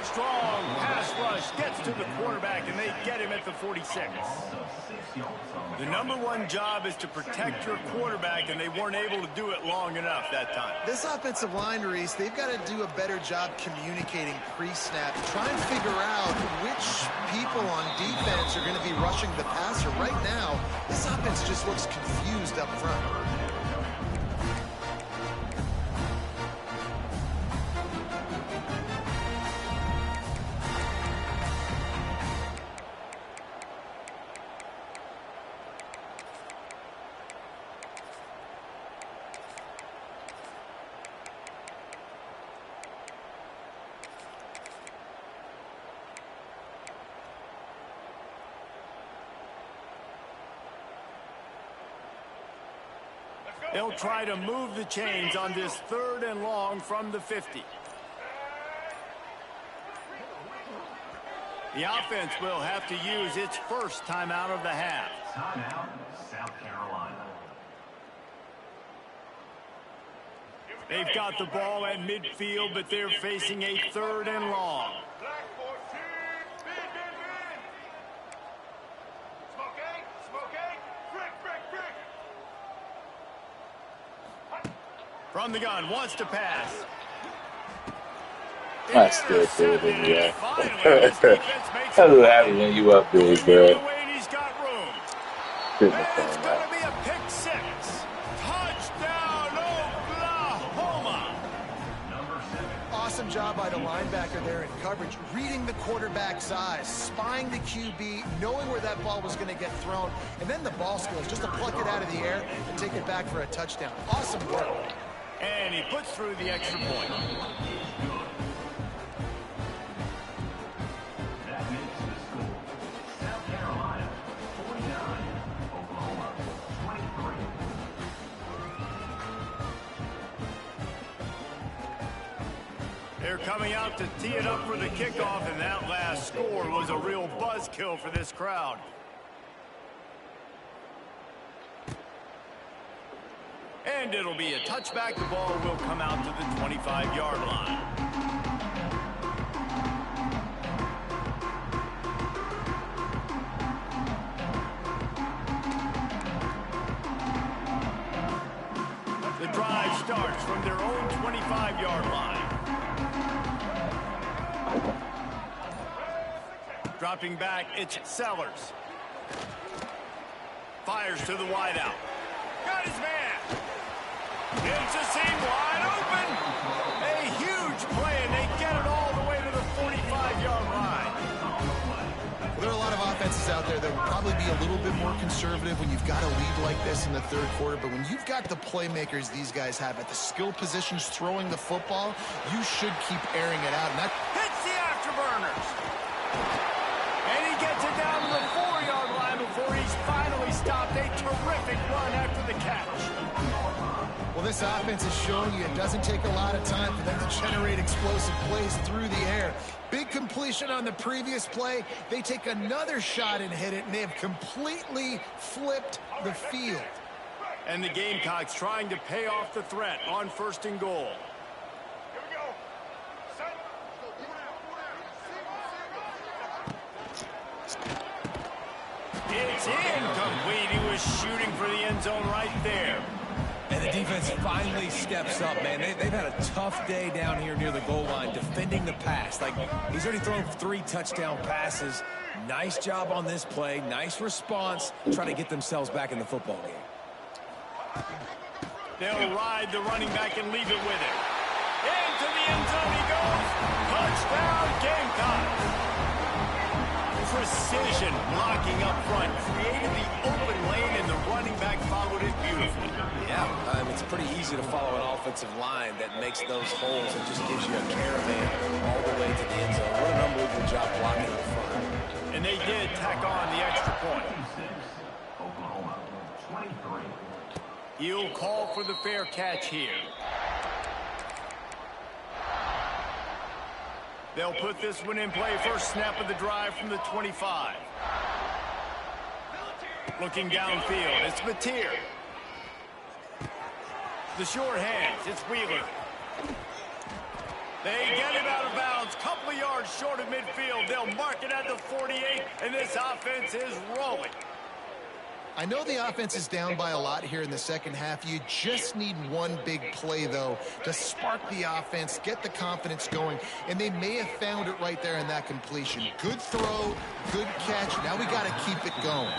Strong pass rush gets to the quarterback, and they get him at the 46. The #1 job is to protect your quarterback, and they weren't able to do it long enough that time. This offensive line, Reese, they've got to do a better job communicating pre-snap. Try and figure out which people on defense are going to be rushing the passer. Right now, this offense just looks confused up front. They'll try to move the chains on this 3rd and long from the 50. The offense will have to use its first timeout of the half. Timeout, South Carolina. They've got the ball at midfield, but they're facing a 3rd and long. From the gun, wants to pass. I still feel it, yeah. That's what happens when you up there, bro. He's got room. And it's going to be a pick 6. Touchdown, Oklahoma. Awesome job by the linebacker there in coverage, reading the quarterback's eyes, spying the QB, knowing where that ball was going to get thrown, and then the ball skills just to pluck it out of the air and take it back for a touchdown. Awesome work. And he puts through the extra point. That makes the score South Carolina 49, Oklahoma 23. They're coming out to tee it up for the kickoff, and that last score was a real buzzkill for this crowd. And it'll be a touchback. The ball will come out to the 25-yard line. The drive starts from their own 25-yard line. Dropping back, it's Sellers. Fires to the wideout. Got his man. It's a seam wide open. A huge play, and they get it all the way to the 45-yard line. There are a lot of offenses out there that will probably be a little bit more conservative when you've got a lead like this in the 3rd quarter, but when you've got the playmakers these guys have at the skill positions throwing the football, you should keep airing it out. And that hits the afterburners. And he gets it down to the 4-yard line before he's finally stopped. A terrific run after the catch. Well, this offense has shown you it doesn't take a lot of time for them to generate explosive plays through the air. Big completion on the previous play. They take another shot and hit it, and they have completely flipped the field. And the Gamecocks trying to pay off the threat on 1st and goal. It's incomplete. He was shooting for the end zone right there. And the defense finally steps up, man. They've had a tough day down here near the goal line defending the pass. Like, he's already thrown 3 touchdown passes. Nice job on this play. Nice response. Trying to get themselves back in the football game. They'll ride the running back and leave it with him. Into the end zone he goes. Touchdown, Gamecocks. Precision blocking up front. Created the open lane, and the running back followed it beautifully. Yeah, it's pretty easy to follow an offensive line that makes those holes and just gives you a caravan all the way to the end zone. What an unbelievable job blocking up front. And they did tack on the extra point. Oklahoma 23. He'll call for the fair catch here. They'll put this one in play. First snap of the drive from the 25. Looking downfield, it's Mateer. The short hands, it's Wheeler. They get him out of bounds, couple of yards short of midfield. They'll mark it at the 48, and this offense is rolling. I know the offense is down by a lot here in the second half. You just need one big play, though, to spark the offense, get the confidence going, and they may have found it right there in that completion. Good throw, good catch. Now we got to keep it going.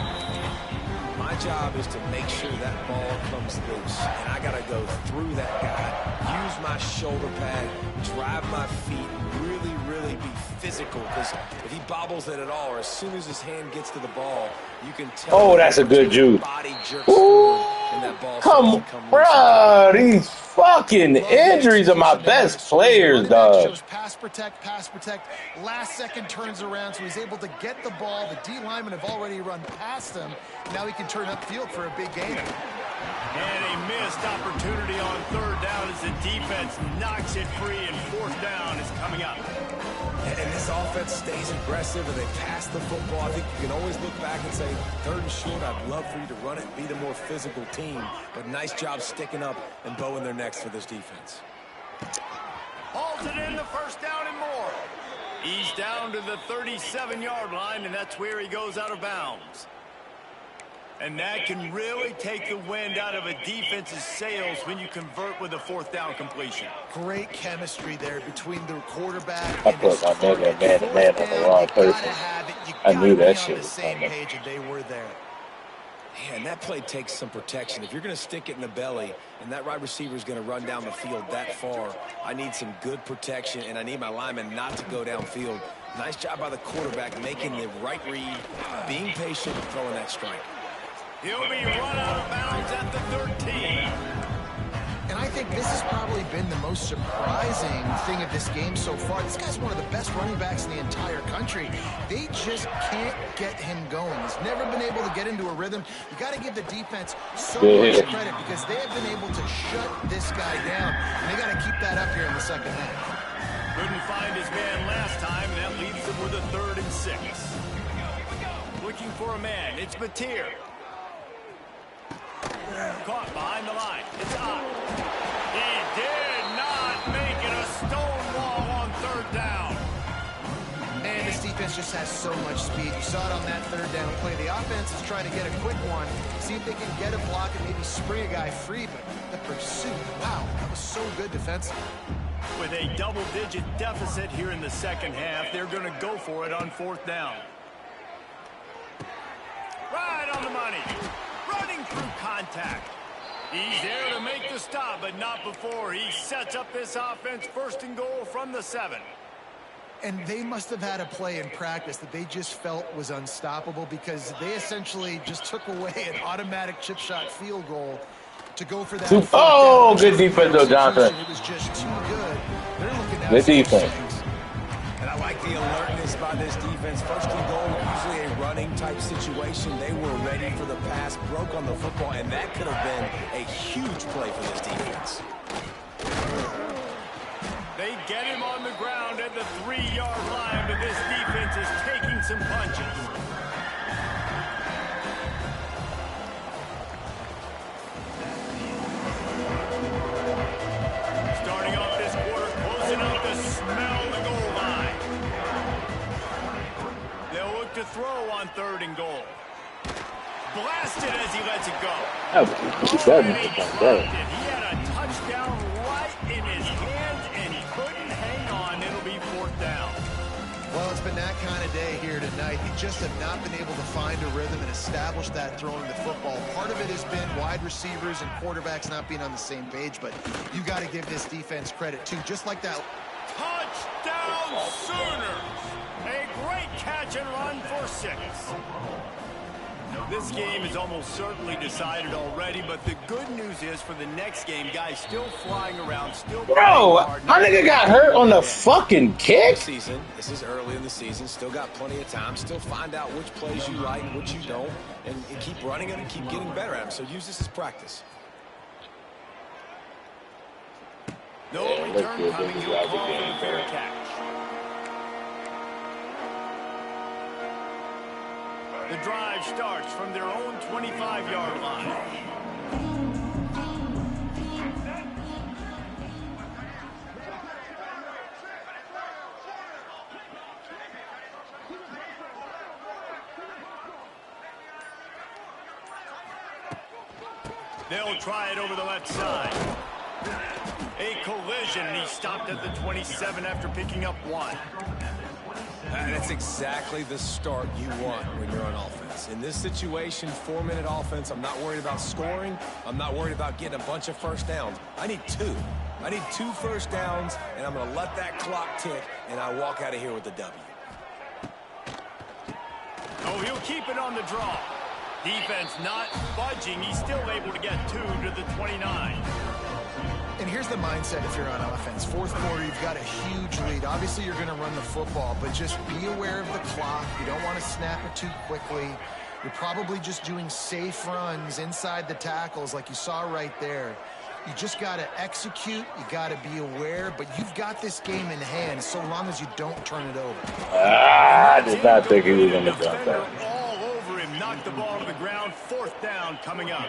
My job is to make sure that ball comes loose, and I got to go through that guy, use my shoulder pad, drive my feet, really be physical, because if he bobbles it at all, or as soon as his hand gets to the ball, you can tell. Oh, that's a good juke. Body jerks forward, and that ball Come, bro, these fucking injuries are my best players, dog. Pass protect. Last second turns around, so he's able to get the ball. The D linemen have already run past him. Now he can turn upfield for a big gain. And a missed opportunity on third down as the defense knocks it free, and fourth down is coming up. And this offense stays aggressive, and they pass the football. I think you can always look back and say, third and short, I'd love for you to run it and be the more physical team. But nice job sticking up and bowing their necks for this defense. Hauls it in, the first down and more. He's down to the 37-yard line, and that's where he goes out of bounds. And that can really take the wind out of a defense's sails when you convert with a fourth down completion. Great chemistry there between the quarterback I and put my nigga man on the wrong person. I knew that shit was coming. And they were there. Yeah, and that play takes some protection. If you're going to stick it in the belly and that wide receiver is going to run down the field that far, I need some good protection, and I need my lineman not to go downfield. Nice job by the quarterback making the right read, being patient, and throwing that strike. He'll be run out of bounds at the 13. And I think this has probably been the most surprising thing of this game so far. This guy's one of the best running backs in the entire country. They just can't get him going. He's never been able to get into a rhythm. You got to give the defense so much credit because they have been able to shut this guy down. And they got to keep that up here in the second half. Couldn't find his man last time, and that leaves him with a 3rd and 6. Looking for a man. It's Mateer. Caught behind the line. It's Otts. He did not make it a stone wall on 3rd down. Man, this defense just has so much speed. You saw it on that 3rd down play. The offense is trying to get a quick one, see if they can get a block and maybe spring a guy free, but the pursuit, wow, that was so good defensively. With a double-digit deficit here in the second half, they're going to go for it on 4th down. Right on the money. Running through contact. He's there to make the stop, but not before he sets up this offense 1st and goal from the 7. And they must have had a play in practice that they just felt was unstoppable because they essentially just took away an automatic chip shot field goal to go for that. Oh, good defense, though, Jonathan. It was just too good. They're looking at good defense. And I like the alertness by this defense. 1st and goal, usually a running type situation. They were ready for the pass, broke on the football, and that could have been a huge play for this defense. They get him on the ground at the 3-yard line, but this defense is taking some punches. Starting off this quarter, close enough to smell the goal line. They'll look to throw on 3rd and goal. Blasted as he lets it go. He had a touchdown right in his hands, and he couldn't hang on. It'll be 4th down. Well, it's been that kind of day here tonight. They just have not been able to find a rhythm and establish that throwing the football. Part of it has been wide receivers and quarterbacks not being on the same page, but you got to give this defense credit, too. Just like that. Touchdown Sooners! A great catch and run for 6. This game is almost certainly decided already, but the good news is for the next game, guys still flying around, still Bro, my nigga got hurt on the fucking kick. This is early in the season. Still got plenty of time. Still find out which plays you like, which you don't, and keep running it and keep getting better at them. So use this as practice. No return coming. He'll call for the fair catch. The drive starts from their own 25-yard line. They'll try it over the left side. A collision, and he stopped at the 27 after picking up 1. That's exactly the start you want when you're on offense. In this situation, 4-minute offense, I'm not worried about scoring. I'm not worried about getting a bunch of first downs. I need 2. I need 2 first downs, and I'm going to let that clock tick, and I walk out of here with the W. Oh, he'll keep it on the draw. Defense not budging. He's still able to get 2 to the 29. And here's the mindset if you're on offense. Fourth quarter, you've got a huge lead. Obviously, you're going to run the football, but just be aware of the clock. You don't want to snap it too quickly. You're probably just doing safe runs inside the tackles like you saw right there. You just got to execute. You got to be aware, but you've got this game in hand so long as you don't turn it over. I did not think he was going to jump that. All over him, knocked the ball to the ground. 4th down coming up.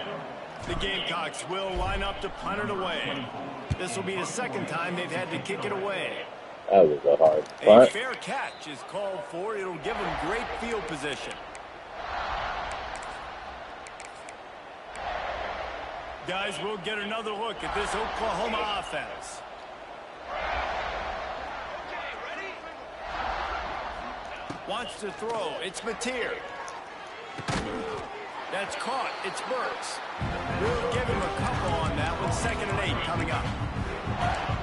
The Gamecocks will line up to punt it away. This will be the second time they've had to kick it away. That was a hard A punt. fair catch is called for. It'll give them great field position. Guys, we'll get another look at this Oklahoma offense. Wants to throw. It's Mateer. That's caught. It's Burks. We'll give him a couple on that one. 2nd and 8 coming up.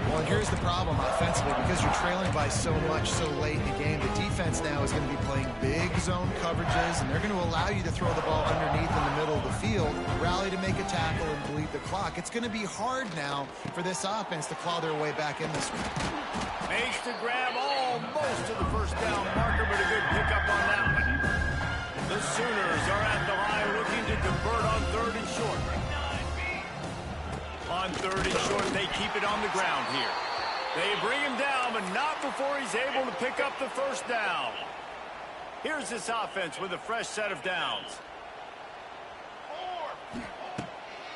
Well, and here's the problem offensively. Because you're trailing by so much so late in the game, the defense now is going to be playing big zone coverages, and they're going to allow you to throw the ball underneath in the middle of the field, rally to make a tackle, and bleed the clock. It's going to be hard now for this offense to claw their way back in this one. Makes the grab almost to the first down marker, but a good pickup on that one. The Sooners are at the line looking to convert on 3rd and short. On 3rd and short, they keep it on the ground here. They bring him down, but not before he's able to pick up the first down. Here's this offense with a fresh set of downs.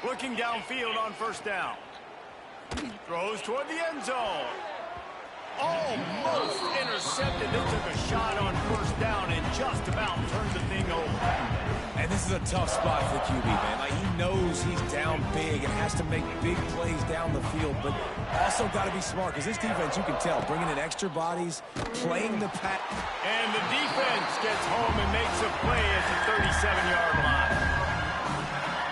Looking downfield on 1st down. Throws toward the end zone. Almost intercepted. They took a shot on 1st down and just about turned the thing over. And this is a tough spot for QB, man. Like, he knows he's down big and has to make big plays down the field, but also got to be smart because this defense, you can tell, bringing in extra bodies, playing the pack. And the defense gets home and makes a play at the 37-yard line.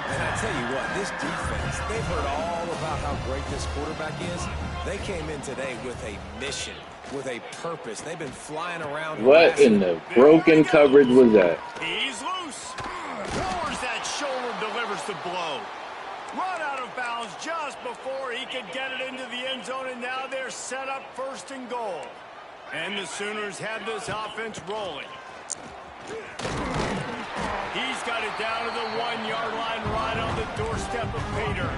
And I tell you what, this defense, they've heard all about how great this quarterback is. They came in today with a mission, with a purpose. They've been flying around. What in the broken coverage was that? He's loose. Lowers that shoulder, delivers the blow. Run out of bounds just before he could get it into the end zone, and now they're set up 1st and goal. And the Sooners have this offense rolling. He's got it down to the 1-yard line right on the doorstep of Pater.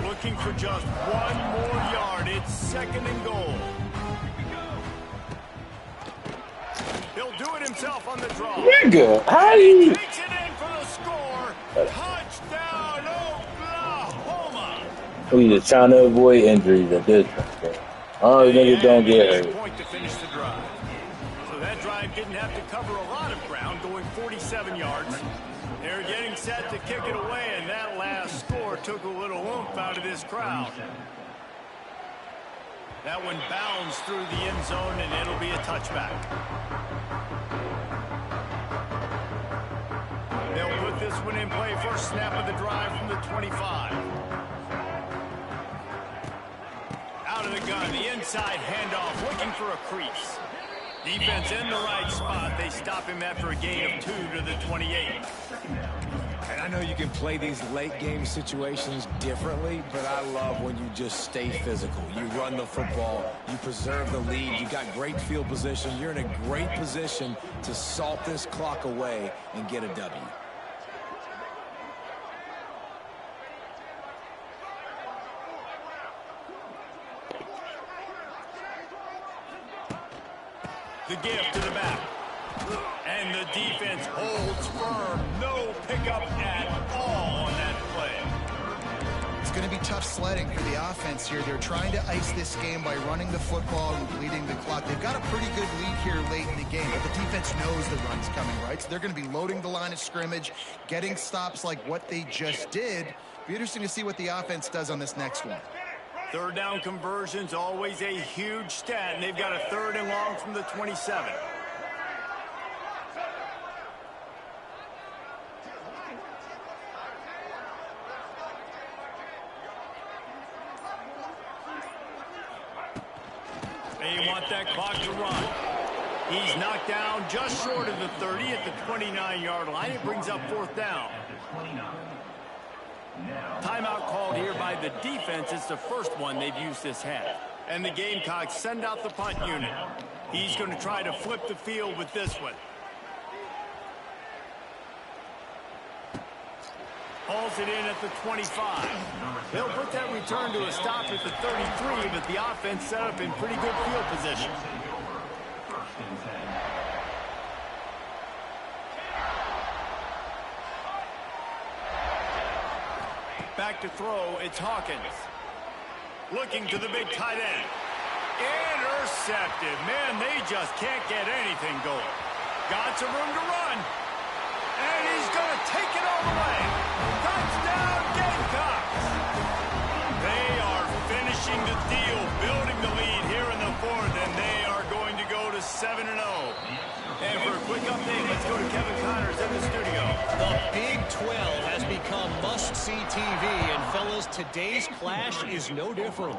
Looking for just 1 more yard. It's 2nd and goal. He'll do it himself on the draw. Nigga, how you? Takes it in for the score. Touchdown, Oklahoma. We just trying to avoid injuries at this point. Oh, niggas don't get hurt. Point to finish the drive. So that drive didn't have to cover a lot of ground, going 47 yards. They're getting set to kick it away, and that last score took a little oomph out of this crowd. That one bounds through the end zone, and it'll be a touchback. They'll put this one in play. First snap of the drive from the 25. Out of the gun, the inside handoff, looking for a crease. Defense in the right spot. They stop him after a gain of 2 to the 28. And I know you can play these late game situations differently, but I love when you just stay physical. You run the football, you preserve the lead, you got great field position. You're in a great position to salt this clock away and get a W. The give to the back. And the defense holds firm. No pickup at all on that play. It's going to be tough sledding for the offense here. They're trying to ice this game by running the football and bleeding the clock. They've got a pretty good lead here late in the game, but the defense knows the run's coming, right? So they're going to be loading the line of scrimmage, getting stops like what they just did. Be interesting to see what the offense does on this next one. Third down conversion's always a huge stat, and they've got a 3rd and long from the 27. They want that clock to run. He's knocked down just short of the 30 at the 29-yard line. It brings up 4th down. Timeout called here by the defense. It's the first one they've used this half. And the Gamecocks send out the punt unit. He's going to try to flip the field with this one. Hauls it in at the 25. They'll put that return to a stop at the 33, but the offense set up in pretty good field position. Back to throw, it's Hawkins. Looking to the big tight end. Intercepted. Man, they just can't get anything going. Got some room to run. And he's going to take it all the way. Touchdown, Gamecocks. They are finishing the deal, building the lead here in the 4th, and they are going to go to 7-0. And for a quick update, let's go to Kevin Connors in the studio. The Big 12 has become must-see TV, and fellas, today's clash is no different.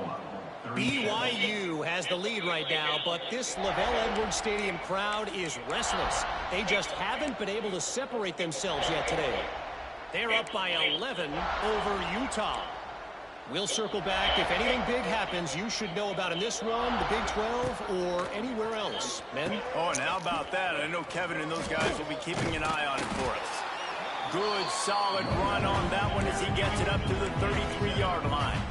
BYU has the lead right now, but this Lavelle Edwards Stadium crowd is restless. They just haven't been able to separate themselves yet today. They're up by 11 over Utah. We'll circle back. If anything big happens, you should know about in this one, the Big 12, or anywhere else. Men? Oh, and how about that? I know Kevin and those guys will be keeping an eye on it for us. Good, solid run on that one as he gets it up to the 33-yard line.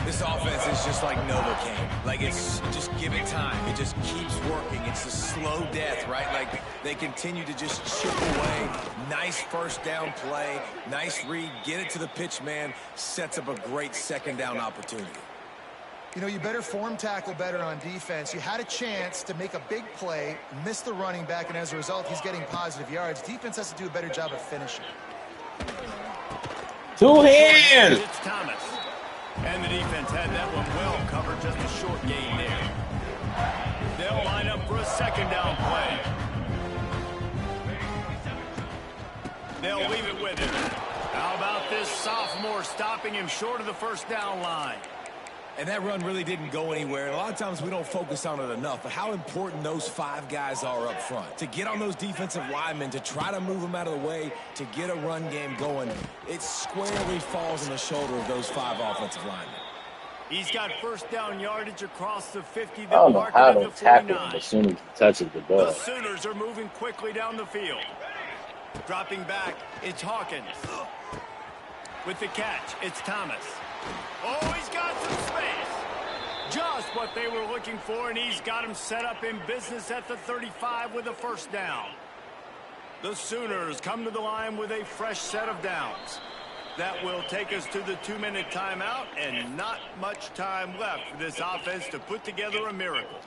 This offense is just like Novocaine. Like, it's just give it time. It just keeps working. It's a slow death, right? Like, they continue to just chip away. Nice first down play. Nice read. Get it to the pitch man. Sets up a great second down opportunity. You know, you better form tackle better on defense. You had a chance to make a big play, miss the running back, and as a result, he's getting positive yards. Defense has to do a better job of finishing. 2 hands! It's Thomas. And the defense had that one well covered, just a short gain there. They'll line up for a second down play. They'll leave it with him. How about this sophomore stopping him short of the first down line? And that run really didn't go anywhere. And a lot of times we don't focus on it enough, but how important those 5 guys are up front. To get on those defensive linemen, to try to move them out of the way, to get a run game going, it squarely falls on the shoulder of those 5 offensive linemen. He's got first down yardage across the 50. I don't know how to tackle him as soon as he touches the ball. The Sooners are moving quickly down the field. Dropping back, it's Hawkins. With the catch, it's Thomas. Oh, he's got some space. Just what they were looking for, and he's got him set up in business at the 35 with a first down. The Sooners come to the line with a fresh set of downs. That will take us to the 2-minute timeout, and not much time left for this offense to put together a miracle.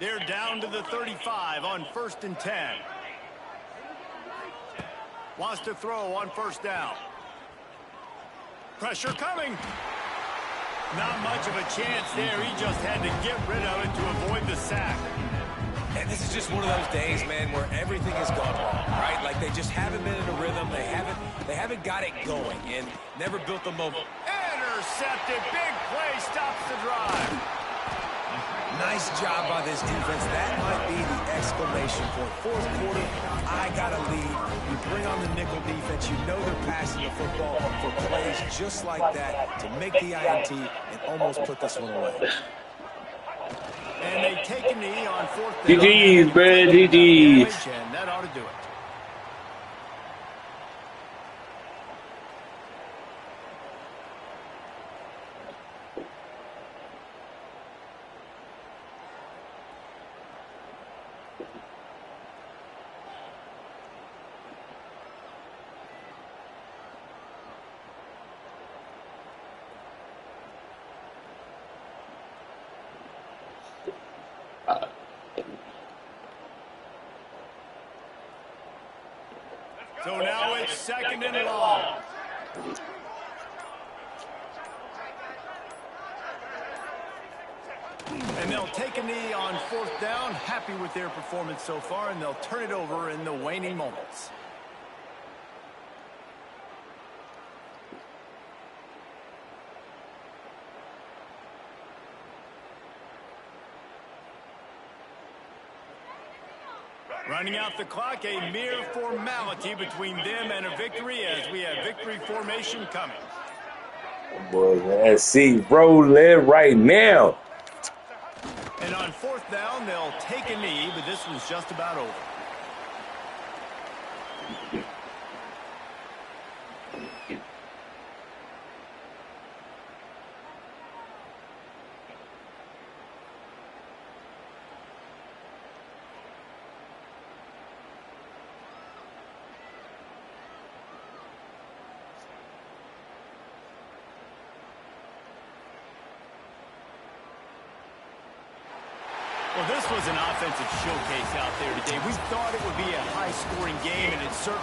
They're down to the 35 on 1st and 10. Wants to throw on first down. Pressure coming. Not much of a chance there. He just had to get rid of it to avoid the sack. And this is just one of those days, man, where everything has gone wrong, right? Like, they just haven't been in a rhythm. They haven't got it going and never built the momentum. Intercepted. Big play stops the drive. Nice job by this defense. That might be the exclamation point. 4th quarter, I got a lead. You bring on the nickel defense. You know they're passing the football for plays just like that to make the INT and almost put this one away. And they take a knee on 4th down. GG's, bro. GG's. And that ought to do it. So now it's 2nd and long. And they'll take a knee on 4th down. Happy with their performance so far, and they'll turn it over in the waning moments. Running out the clock, a mere formality between them and a victory as we have victory formation coming. Boy, man, see, rolling right now. And on 4th down, they'll take a knee, but this one's just about over. Well, this was an offensive showcase out there today. We thought it would be a high-scoring game, and it certainly